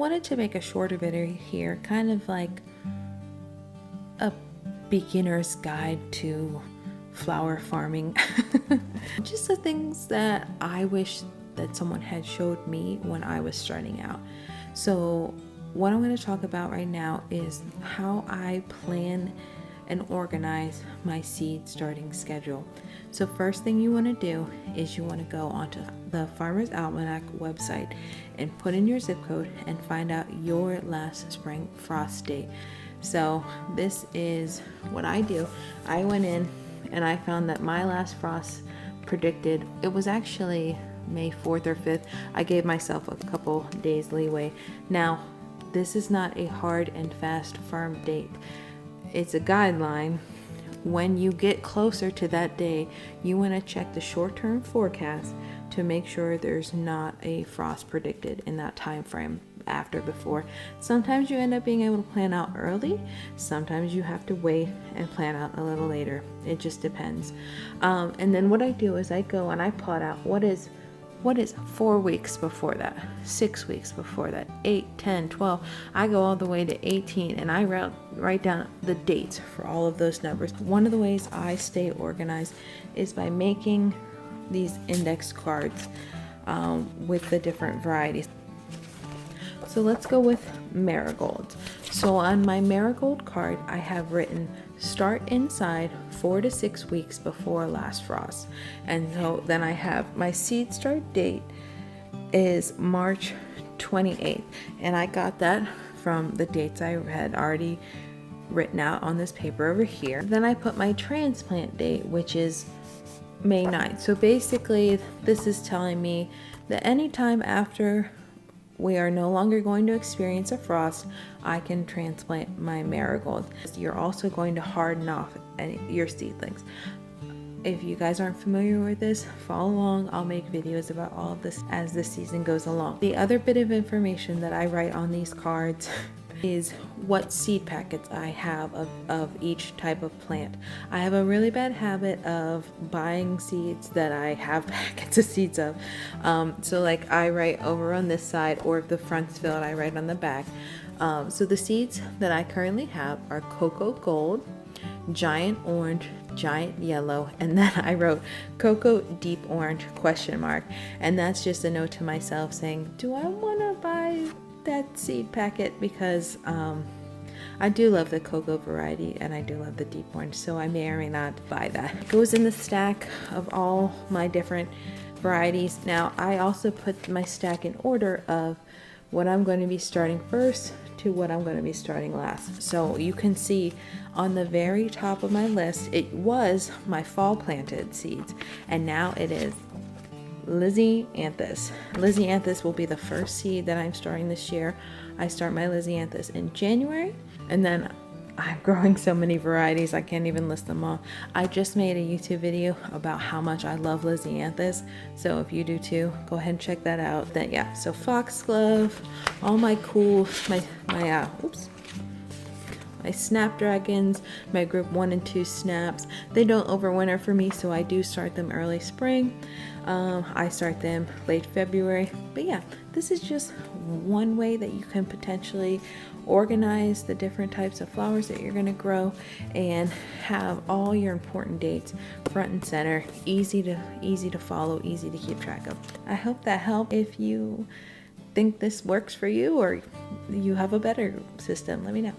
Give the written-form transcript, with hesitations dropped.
wanted to make a shorter video here, kind of like a beginner's guide to flower farming. Just the things that I wish that someone had showed me when I was starting out. So what I'm going to talk about right now is how I plan and organize my seed starting schedule. So first thing you want to do is you want to go onto the Farmer's Almanac website and put in your zip code and find out your last spring frost date. So this is what I do. I went in and I found that my last frost predicted, it was actually May 4th or 5th. I gave myself a couple days leeway. Now, this is not a hard and fast firm date. It's a guideline. When you get closer to that day, you want to check the short-term forecast to make sure there's not a frost predicted in that time frame after before. Sometimes you end up being able to plan out early. Sometimes you have to wait and plan out a little later. It just depends. And then what I do is I go and I plot out what is 4 weeks before that, 6 weeks before that, 8, 10, 12. I go all the way to 18 and I write down the dates for all of those numbers. One of the ways I stay organized is by making these index cards with the different varieties. So let's go with marigolds. So on my marigold card, I have written start inside 4 to 6 weeks before last frost. And so then I have my seed start date is March 28th. And I got that from the dates I had already written out on this paper over here. Then I put my transplant date, which is May 9th. So basically this is telling me that anytime after we are no longer going to experience a frost, I can transplant my marigold. You're also going to harden off your seedlings. If you guys aren't familiar with this, follow along. I'll make videos about all of this as the season goes along. The other bit of information that I write on these cards is what seed packets I have of each type of plant. I have a really bad habit of buying seeds that I have packets of seeds of. So like I write over on this side, or if the front's filled, I write on the back. So the seeds that I currently have are Cocoa Gold, Giant Orange, Giant Yellow, and then I wrote Cocoa Deep Orange ? And that's just a note to myself saying, do I want to buy that seed packet? Because I do love the cocoa variety and I do love the deep orange, so I may or may not buy that. It goes in the stack of all my different varieties. Now I also put my stack in order of what I'm going to be starting first to what I'm going to be starting last. So you can see on the very top of my list, it was my fall planted seeds, and now it is Lisianthus. Lisianthus will be the first seed that I'm starting this year. I start my Lisianthus in January, and then I'm growing so many varieties I can't even list them all. I just made a YouTube video about how much I love Lisianthus, so if you do too, go ahead and check that out. Then yeah, so foxglove, all my cool, my snapdragons, my group 1 and 2 snaps. They don't overwinter for me, so I do start them early spring. I start them late February. But yeah, this is just one way that you can potentially organize the different types of flowers that you're going to grow and have all your important dates front and center, easy to follow, easy to keep track of. I hope that helped. If you think this works for you or you have a better system, let me know.